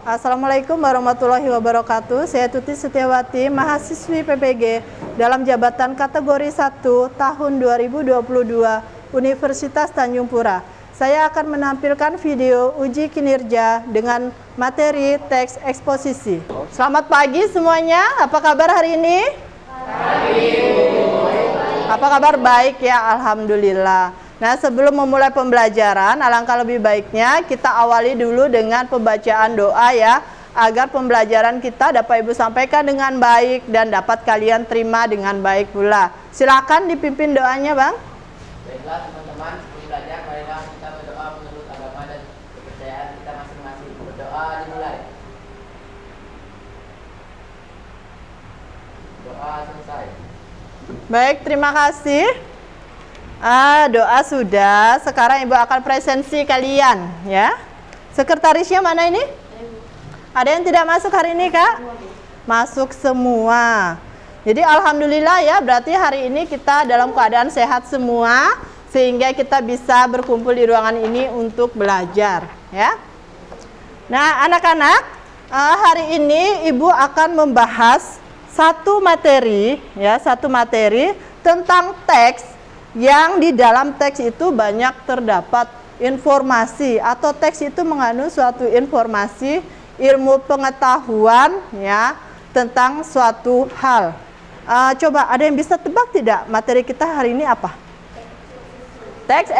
Assalamualaikum warahmatullahi wabarakatuh. Saya Tuti Setiawati, mahasiswi PPG dalam jabatan kategori 1 tahun 2022 Universitas Tanjung Pura. Saya akan menampilkan video uji kinerja dengan materi teks eksposisi. Selamat pagi semuanya. Apa kabar hari ini? Apa kabar? Baik ya, alhamdulillah. Nah, sebelum memulai pembelajaran, alangkah lebih baiknya kita awali dulu dengan pembacaan doa ya, agar pembelajaran kita dapat Ibu sampaikan dengan baik dan dapat kalian terima dengan baik pula. Silakan dipimpin doanya, Bang. Baiklah teman-teman, sebelum belajar, marilah kita berdoa menurut agama dan kepercayaan kita masing-masing. Berdoa dimulai. Doa selesai. Baik, terima kasih. Doa sudah. Sekarang Ibu akan presensi kalian ya. Sekretarisnya mana ini? Ada yang tidak masuk hari ini, Kak? Masuk semua. Jadi alhamdulillah ya, berarti hari ini kita dalam keadaan sehat semua sehingga kita bisa berkumpul di ruangan ini untuk belajar ya. Nah, anak-anak, hari ini Ibu akan membahas satu materi tentang teks yang di dalam teks itu banyak terdapat informasi atau teks itu mengandung suatu informasi, ilmu pengetahuan ya tentang suatu hal. Coba ada yang bisa tebak tidak materi kita hari ini apa? Teks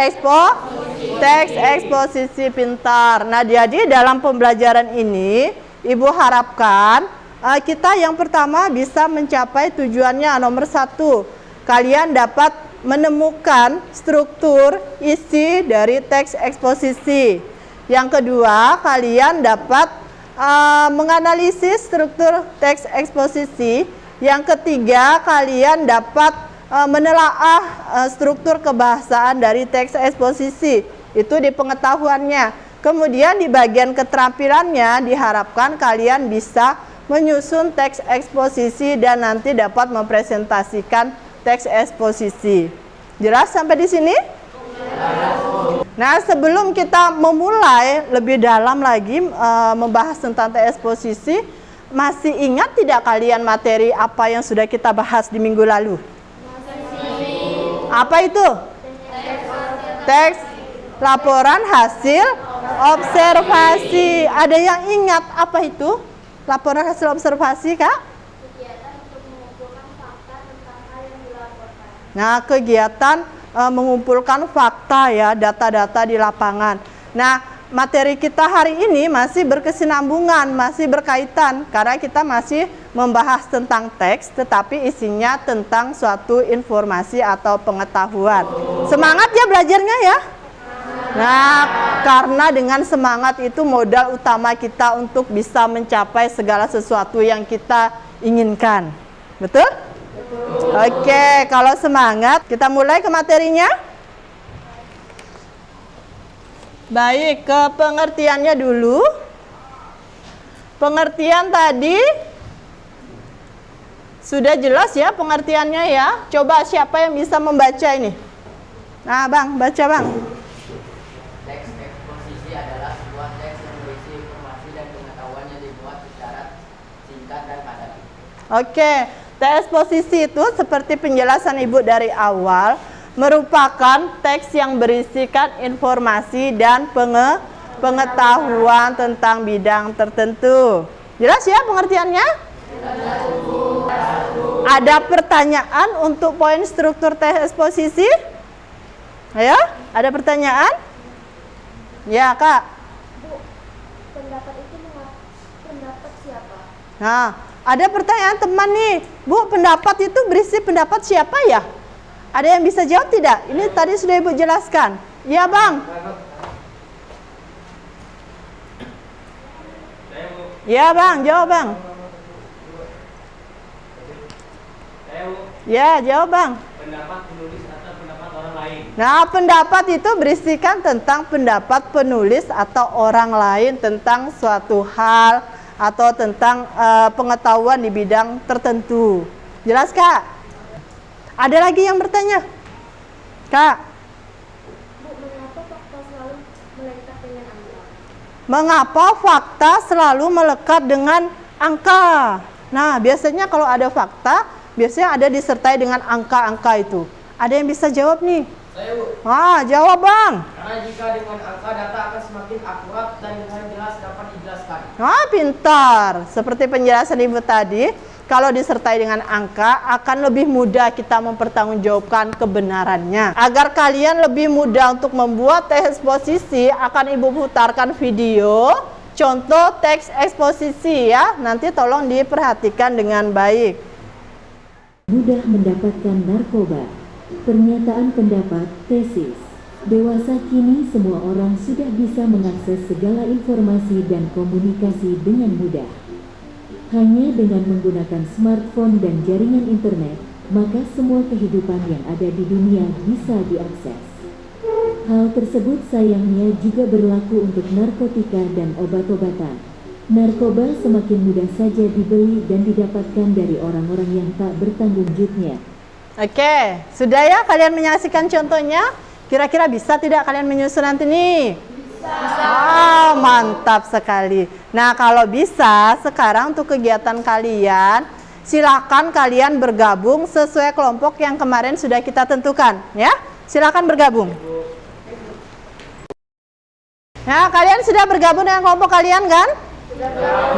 eksposisi pintar. Nah, jadi dalam pembelajaran ini Ibu harapkan kita yang pertama bisa mencapai tujuannya nomor 1. Kalian dapat menemukan struktur isi dari teks eksposisi. Yang kedua, kalian dapat menganalisis struktur teks eksposisi. Yang ketiga, kalian dapat menelaah struktur kebahasaan dari teks eksposisi. Itu di pengetahuannya. Kemudian di bagian keterampilannya diharapkan kalian bisa menyusun teks eksposisi dan nanti dapat mempresentasikan teks eksposisi. Jelas sampai di sini? Nah, sebelum kita memulai lebih dalam lagi membahas tentang teks eksposisi, masih ingat tidak kalian materi apa yang sudah kita bahas di minggu lalu? Apa itu? Teks laporan hasil observasi. Ada yang ingat apa itu? Laporan hasil observasi, Kak? Nah, kegiatan mengumpulkan fakta ya, data-data di lapangan. Nah, materi kita hari ini masih berkesinambungan, masih berkaitan karena kita masih membahas tentang teks tetapi isinya tentang suatu informasi atau pengetahuan. Semangat ya belajarnya ya. Nah, karena dengan semangat itu modal utama kita untuk bisa mencapai segala sesuatu yang kita inginkan. Betul? Oke, kalau semangat, kita mulai ke materinya. Baik, ke pengertiannya dulu. Pengertian tadi sudah jelas ya pengertiannya ya. Coba siapa yang bisa membaca ini? Nah, Bang, baca Bang. Teks eksposisi adalah sebuah teks yang berisi informasi dan pengetahuan yang dimuat secara singkat dan padat. Oke. Teks eksposisi itu seperti penjelasan Ibu dari awal merupakan teks yang berisikan informasi dan pengetahuan tentang bidang tertentu. Jelas ya pengertiannya? Ada pertanyaan untuk poin struktur teks eksposisi? Ayo, ada pertanyaan? Ya, Kak. Bu, pendapat itu pendapat siapa? Nah, ada pertanyaan teman nih, Bu, pendapat itu berisi pendapat siapa ya? Ada yang bisa jawab tidak? Ini tadi sudah Ibu jelaskan. Ya, Bang. Ya, Bang, jawab, Bang. Ya, jawab, Bang. Pendapat penulis atau pendapat orang lain. Nah, pendapat itu berisikan tentang pendapat penulis atau orang lain tentang suatu hal atau tentang pengetahuan di bidang tertentu. Jelas, Kak? Ada lagi yang bertanya? Kak? Bu, mengapa fakta selalu melekat dengan angka? Mengapa fakta selalu melekat dengan angka? Nah, biasanya kalau ada fakta, biasanya ada disertai dengan angka-angka itu. Ada yang bisa jawab nih? Saya, Bu. Jawab Bang. Karena jika dengan angka data akan semakin akurat dan dengan jelas dapat dijelaskan. Pintar. Seperti penjelasan Ibu tadi, kalau disertai dengan angka akan lebih mudah kita mempertanggungjawabkan kebenarannya. Agar kalian lebih mudah untuk membuat teks eksposisi, akan Ibu putarkan video contoh teks eksposisi ya. Nanti tolong diperhatikan dengan baik. Mudah mendapatkan narkoba. Pernyataan pendapat, tesis. Dewasa kini semua orang sudah bisa mengakses segala informasi dan komunikasi dengan mudah. Hanya dengan menggunakan smartphone dan jaringan internet, maka semua kehidupan yang ada di dunia bisa diakses. Hal tersebut sayangnya juga berlaku untuk narkotika dan obat-obatan. Narkoba semakin mudah saja dibeli dan didapatkan dari orang-orang yang tak bertanggung jawabnya. Oke, sudah ya kalian menyaksikan contohnya? Kira-kira bisa tidak kalian menyusun nanti nih? Bisa. Mantap sekali. Nah, kalau bisa, sekarang untuk kegiatan kalian, silakan kalian bergabung sesuai kelompok yang kemarin sudah kita tentukan, ya. Silakan bergabung. Nah, kalian sudah bergabung dengan kelompok kalian kan?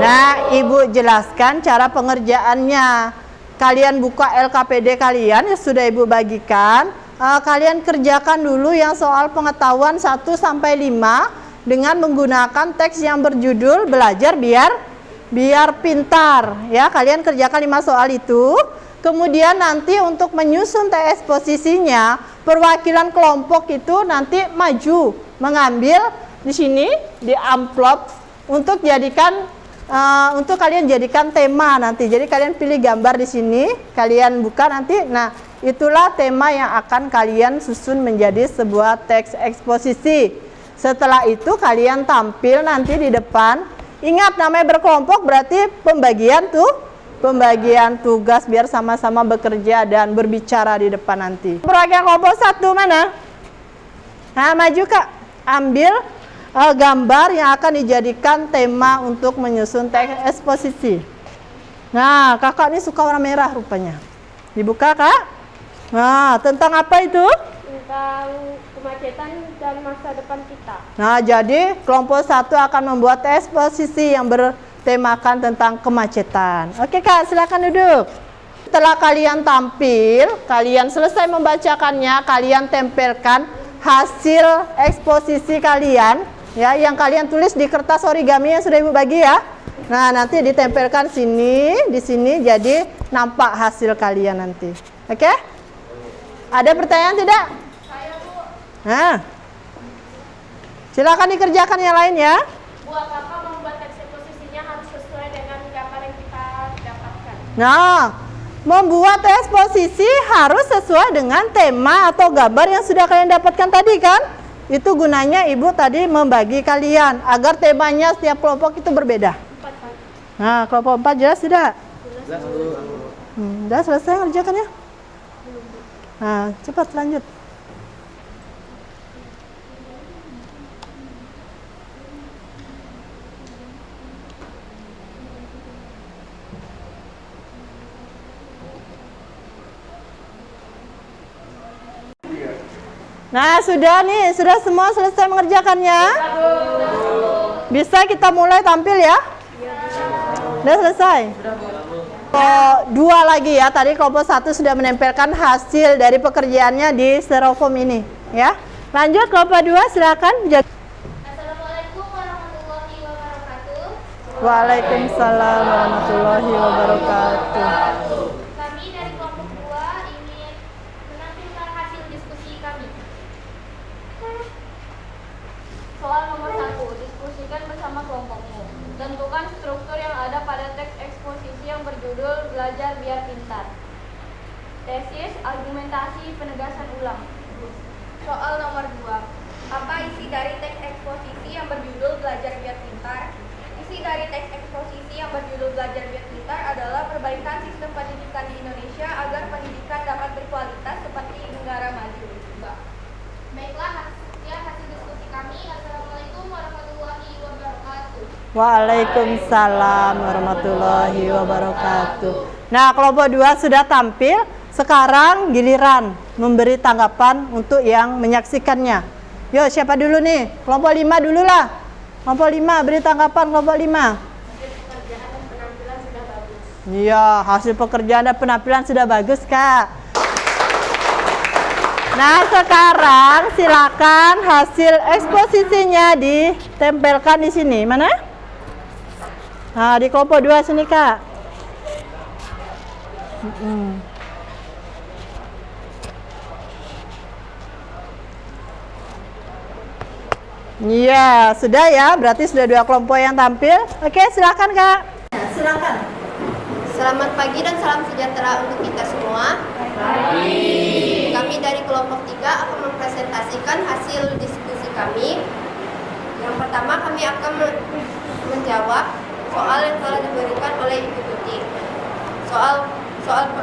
Nah, Ibu jelaskan cara pengerjaannya. Kalian buka LKPD kalian yang sudah Ibu bagikan. Kalian kerjakan dulu yang soal pengetahuan 1 sampai 5 dengan menggunakan teks yang berjudul Belajar Biar Pintar. Ya, kalian kerjakan 5 soal itu. Kemudian nanti untuk menyusun teks eksposisinya, perwakilan kelompok itu nanti maju mengambil di sini di amplop untuk jadikan untuk kalian jadikan tema nanti. Jadi kalian pilih gambar di sini, kalian buka nanti. Nah, itulah tema yang akan kalian susun menjadi sebuah teks eksposisi. Setelah itu kalian tampil nanti di depan. Ingat, namanya berkelompok berarti pembagian tugas biar sama-sama bekerja dan berbicara di depan nanti. Perwakilan kelompok 1 mana? Nah, maju Kak. Ambil gambar yang akan dijadikan tema untuk menyusun teks eksposisi. Nah, kakak ini suka warna merah rupanya. Dibuka Kak. Nah, tentang apa itu? Tentang kemacetan dan masa depan kita. Nah, jadi kelompok 1 akan membuat eksposisi yang bertemakan tentang kemacetan. Oke Kak, silakan duduk. Setelah kalian tampil, kalian selesai membacakannya, kalian tempelkan hasil eksposisi kalian. Ya, yang kalian tulis di kertas origami yang sudah Ibu bagi ya. Nah, nanti ditempelkan sini, di sini, jadi nampak hasil kalian nanti. Oke? Ada pertanyaan tidak? Saya, Bu. Nah, silakan dikerjakan yang lain ya. Bu, apakah membuat teks eksposisinya harus sesuai dengan gambar yang kita dapatkan? Nah, membuat eksposisi harus sesuai dengan tema atau gambar yang sudah kalian dapatkan tadi kan? Itu gunanya Ibu tadi membagi kalian agar temanya setiap kelompok itu berbeda. 4, Pak. Nah, kelompok 4 jelas tidak? Jelas, Bu. Udah selesai ngerjakannya? Nah, cepat lanjut. Nah, sudah nih, sudah semua selesai mengerjakannya? Bisa kita mulai tampil ya? Sudah selesai? Dua lagi ya, tadi kelompok 1 sudah menempelkan hasil dari pekerjaannya di styrofoam ini ya. Lanjut kelompok 2, silakan. Assalamualaikum warahmatullahi wabarakatuh. Waalaikumsalam warahmatullahi wabarakatuh. Kami dari kelompok 2 ingin menampilkan hasil diskusi kami. Soal nomor 1, diskusikan bersama kelompokmu. Tentukan struktur yang ada pada teks eksposisi yang berjudul Belajar Biar Pintar. Tesis, argumentasi, penegasan ulang. Soal nomor 2, apa isi dari teks eksposisi yang berjudul Belajar Biar Pintar? Isi dari teks eksposisi yang berjudul Belajar Biar Pintar adalah perbaikan sistem pendidikan di Indonesia agar pendidikan dapat berkualitas seperti negara maju. Baiklah, hasil diskusi kami. Assalamualaikum warahmatullahi wabarakatuh. Waalaikumsalam warahmatullahi wabarakatuh. Nah, kelompok 2 sudah tampil. Sekarang giliran memberi tanggapan untuk yang menyaksikannya. Yuk, siapa dulu nih? Kelompok 5 dulu lah. Kelompok 5 beri tanggapan kelompok 5. Iya, hasil pekerjaan dan penampilan sudah bagus, Kak. Nah, sekarang silakan hasil eksposisinya ditempelkan di sini. Mana? Nah, di kelompok 2 sini, Kak. Iya, sudah ya. Berarti sudah 2 kelompok yang tampil. Oke, silakan, Kak. Silakan. Selamat pagi dan salam sejahtera untuk kita semua. Kami dari kelompok 3 akan mempresentasikan hasil diskusi kami. Yang pertama, kami akan menjawab soal yang telah diberikan oleh Ibu Tuti. Soal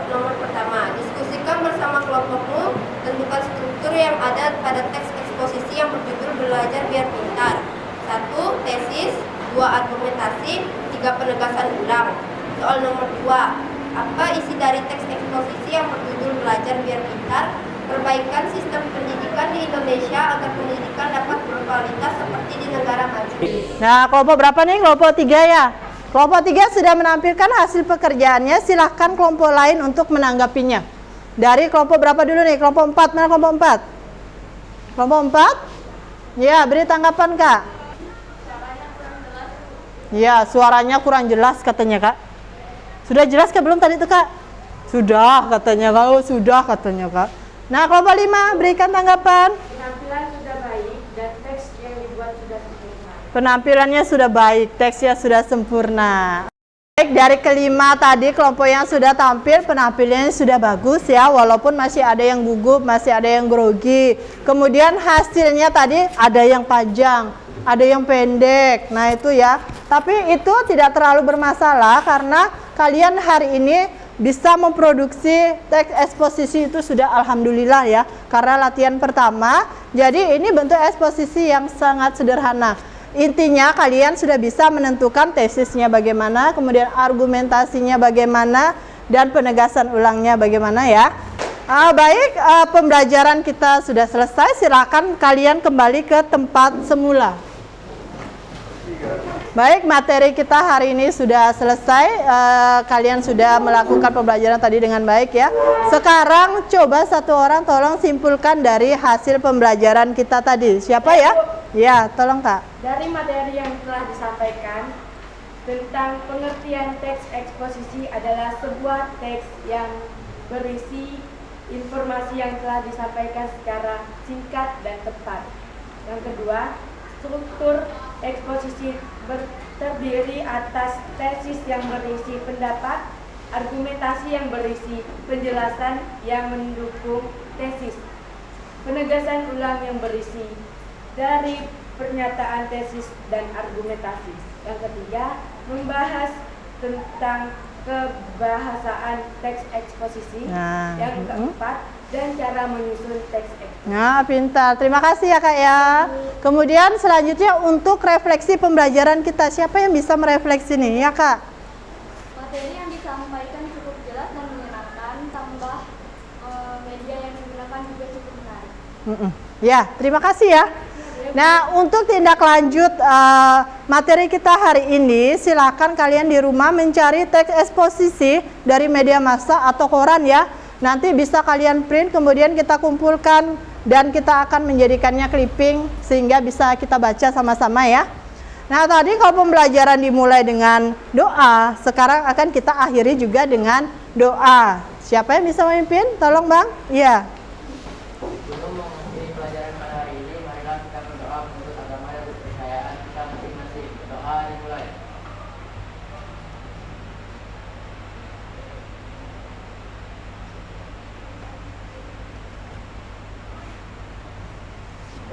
nomor pertama, diskusikan bersama kelompokmu, tentukan struktur yang ada pada teks eksposisi yang berjudul Belajar Biar Pintar. 1. Tesis, 2. Argumentasi, 3. Penegasan ulang. Soal nomor 2, apa isi dari teks eksposisi yang berjudul Belajar Biar Pintar? Perbaikan sistem pendidikan di Indonesia agar pendidikan dapat berkualitas seperti di negara maju. Nah, kelompok berapa nih? Kelompok 3 ya? Kelompok 3 sudah menampilkan hasil pekerjaannya. Silahkan kelompok lain untuk menanggapinya. Dari kelompok berapa dulu nih? Kelompok 4, mana kelompok 4? Kelompok 4? Ya, beri tanggapan, Kak. Ya, suaranya kurang jelas katanya, Kak. Sudah jelas ke belum tadi itu, Kak? Sudah katanya, Kak. Oh, sudah katanya, Kak. Nah, kelompok 5 berikan tanggapan. Penampilan sudah baik dan teks yang dibuat sudah sempurna. Penampilannya sudah baik, teksnya sudah sempurna. Baik, dari kelima tadi kelompok yang sudah tampil penampilannya sudah bagus ya, walaupun masih ada yang gugup, masih ada yang grogi. Kemudian hasilnya tadi ada yang panjang, ada yang pendek. Nah, itu ya. Tapi itu tidak terlalu bermasalah karena kalian hari ini bisa memproduksi teks eksposisi itu sudah alhamdulillah ya, karena latihan pertama. Jadi ini bentuk eksposisi yang sangat sederhana. Intinya kalian sudah bisa menentukan tesisnya bagaimana, kemudian argumentasinya bagaimana, dan penegasan ulangnya bagaimana ya. Baik, pembelajaran kita sudah selesai. Silakan kalian kembali ke tempat semula. Baik, materi kita hari ini sudah selesai. Kalian sudah melakukan pembelajaran tadi dengan baik ya. Sekarang coba satu orang tolong simpulkan dari hasil pembelajaran kita tadi. Siapa ya? Ya, tolong Kak. Dari materi yang telah disampaikan tentang pengertian teks eksposisi adalah sebuah teks yang berisi informasi yang telah disampaikan secara singkat dan tepat. Yang kedua, struktur eksposisi terdiri atas tesis yang berisi pendapat, argumentasi yang berisi penjelasan yang mendukung tesis, penegasan ulang yang berisi dari pernyataan tesis dan argumentasi. Yang ketiga, membahas tentang kebahasaan teks eksposisi. Yang keempat, dan cara menyusun teks eksposisi. Nah, pintar. Terima kasih ya Kak ya. Kemudian selanjutnya untuk refleksi pembelajaran kita, siapa yang bisa merefleksi nih ya Kak? Materi yang disampaikan cukup jelas dan menyenangkan, tambah media yang digunakan juga cukup menarik. Ya, terima kasih ya. Nah, untuk tindak lanjut materi kita hari ini, silakan kalian di rumah mencari teks eksposisi dari media massa atau koran ya. Nanti bisa kalian print, kemudian kita kumpulkan dan kita akan menjadikannya clipping sehingga bisa kita baca sama-sama ya. Nah, tadi kalau pembelajaran dimulai dengan doa, sekarang akan kita akhiri juga dengan doa. Siapa yang bisa memimpin? Tolong Bang. Iya. Sebelum mengakhiri pelajaran pada hari ini, marilah kita berdoa menurut agama dan kepercayaan kita masing-masing. Doa dimulai.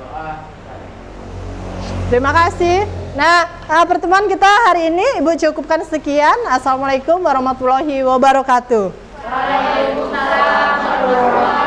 Doa. Terima kasih. Nah, pertemuan kita hari ini Ibu cukupkan sekian. Assalamualaikum warahmatullahi wabarakatuh. Waalaikumsalam warahmatullahi wabarakatuh.